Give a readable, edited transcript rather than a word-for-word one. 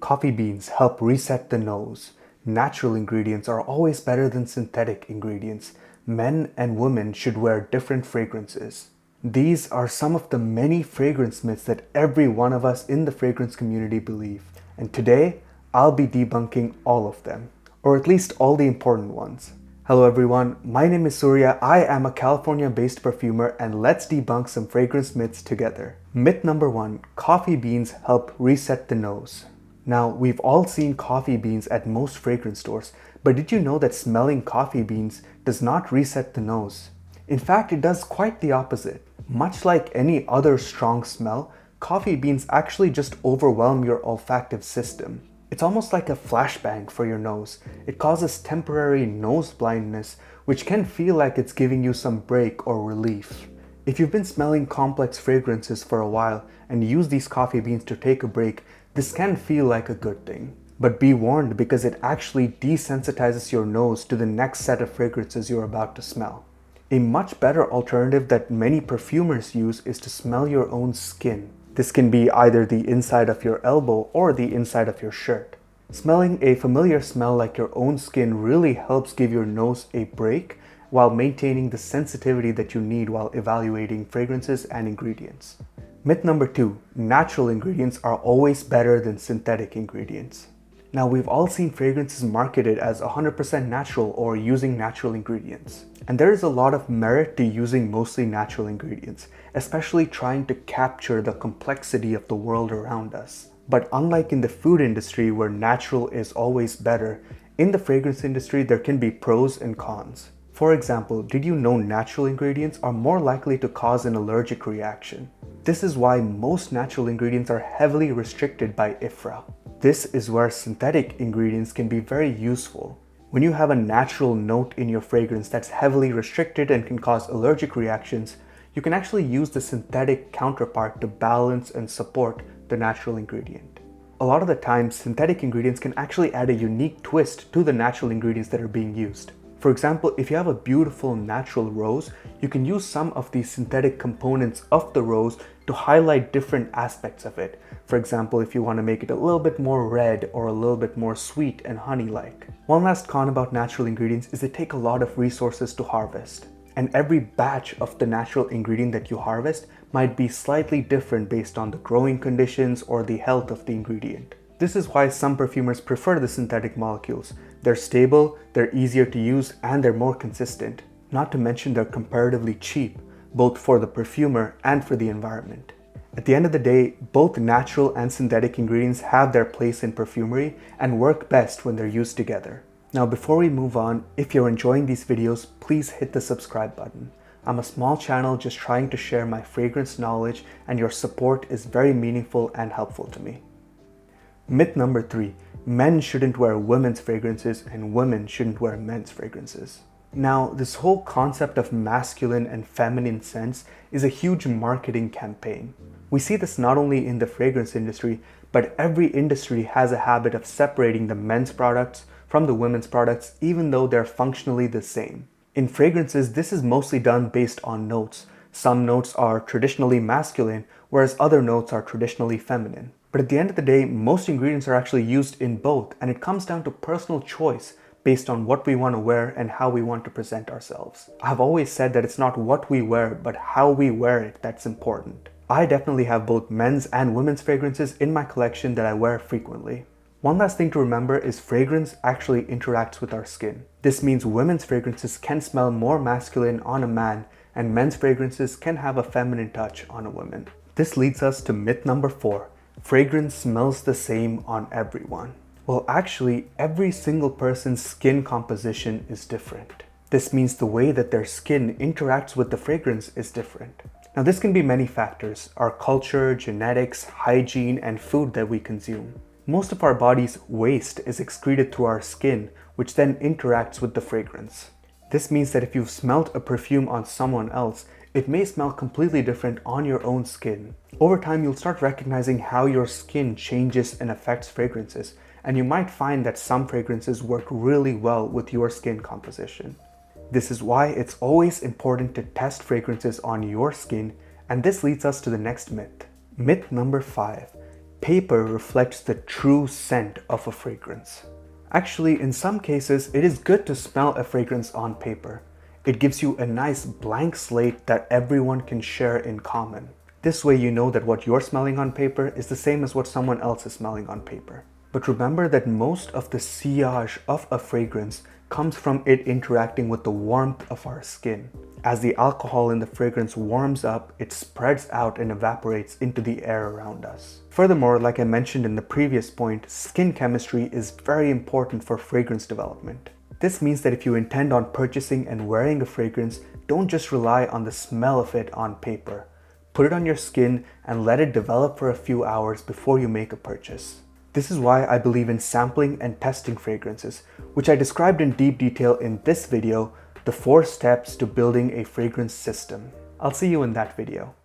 Coffee beans help reset the nose. Natural ingredients are always better than synthetic ingredients. Men and women should wear different fragrances. These are some of the many fragrance myths that every one of us in the fragrance community believe. And today, I'll be debunking all of them, or at least all the important ones. Hello everyone, my name is Surya. I am a California-based perfumer, and let's debunk some fragrance myths together. Myth number 1, coffee beans help reset the nose. Now, we've all seen coffee beans at most fragrance stores, but did you know that smelling coffee beans does not reset the nose? In fact, it does quite the opposite. Much like any other strong smell, coffee beans actually just overwhelm your olfactive system. It's almost like a flashbang for your nose. It causes temporary nose blindness, which can feel like it's giving you some break or relief. If you've been smelling complex fragrances for a while and use these coffee beans to take a break, this can feel like a good thing. But be warned, because it actually desensitizes your nose to the next set of fragrances you're about to smell. A much better alternative that many perfumers use is to smell your own skin. This can be either the inside of your elbow or the inside of your shirt. Smelling a familiar smell like your own skin really helps give your nose a break while maintaining the sensitivity that you need while evaluating fragrances and ingredients. Myth number 2, natural ingredients are always better than synthetic ingredients. Now, we've all seen fragrances marketed as 100% natural or using natural ingredients. And there is a lot of merit to using mostly natural ingredients, especially trying to capture the complexity of the world around us. But unlike in the food industry where natural is always better, in the fragrance industry there can be pros and cons. For example, did you know natural ingredients are more likely to cause an allergic reaction? This is why most natural ingredients are heavily restricted by IFRA. This is where synthetic ingredients can be very useful. When you have a natural note in your fragrance that's heavily restricted and can cause allergic reactions, you can actually use the synthetic counterpart to balance and support the natural ingredient. A lot of the time, synthetic ingredients can actually add a unique twist to the natural ingredients that are being used. For example, if you have a beautiful natural rose, you can use some of the synthetic components of the rose to highlight different aspects of it. For example, if you want to make it a little bit more red or a little bit more sweet and honey-like. One last con about natural ingredients is they take a lot of resources to harvest. And every batch of the natural ingredient that you harvest might be slightly different based on the growing conditions or the health of the ingredient. This is why some perfumers prefer the synthetic molecules. They're stable, they're easier to use, and they're more consistent. Not to mention they're comparatively cheap, both for the perfumer and for the environment. At the end of the day, both natural and synthetic ingredients have their place in perfumery and work best when they're used together. Now, before we move on, if you're enjoying these videos, please hit the subscribe button. I'm a small channel just trying to share my fragrance knowledge, and your support is very meaningful and helpful to me. Myth number 3, men shouldn't wear women's fragrances and women shouldn't wear men's fragrances. Now, this whole concept of masculine and feminine scents is a huge marketing campaign. We see this not only in the fragrance industry, but every industry has a habit of separating the men's products from the women's products, even though they're functionally the same. In fragrances, this is mostly done based on notes. Some notes are traditionally masculine, whereas other notes are traditionally feminine. But at the end of the day, most ingredients are actually used in both, and it comes down to personal choice based on what we want to wear and how we want to present ourselves. I've always said that it's not what we wear, but how we wear it that's important. I definitely have both men's and women's fragrances in my collection that I wear frequently. One last thing to remember is fragrance actually interacts with our skin. This means women's fragrances can smell more masculine on a man, and men's fragrances can have a feminine touch on a woman. This leads us to myth number 4. Fragrance smells the same on everyone. Well, actually, every single person's skin composition is different. This means the way that their skin interacts with the fragrance is different. Now, this can be many factors: our culture, genetics, hygiene, and food that we consume. Most of our body's waste is excreted through our skin, which then interacts with the fragrance. This means that if you've smelled a perfume on someone else, it may smell completely different on your own skin. Over time, you'll start recognizing how your skin changes and affects fragrances, and you might find that some fragrances work really well with your skin composition. This is why it's always important to test fragrances on your skin, and this leads us to the next myth. Myth number 5. paper reflects the true scent of a fragrance. Actually, in some cases, it is good to smell a fragrance on paper. It gives you a nice blank slate that everyone can share in common. This way you know that what you're smelling on paper is the same as what someone else is smelling on paper. But remember that most of the sillage of a fragrance comes from it interacting with the warmth of our skin. As the alcohol in the fragrance warms up, it spreads out and evaporates into the air around us. Furthermore, like I mentioned in the previous point, skin chemistry is very important for fragrance development. This means that if you intend on purchasing and wearing a fragrance, don't just rely on the smell of it on paper. Put it on your skin and let it develop for a few hours before you make a purchase. This is why I believe in sampling and testing fragrances, which I described in deep detail in this video, the 4 steps to building a fragrance system. I'll see you in that video.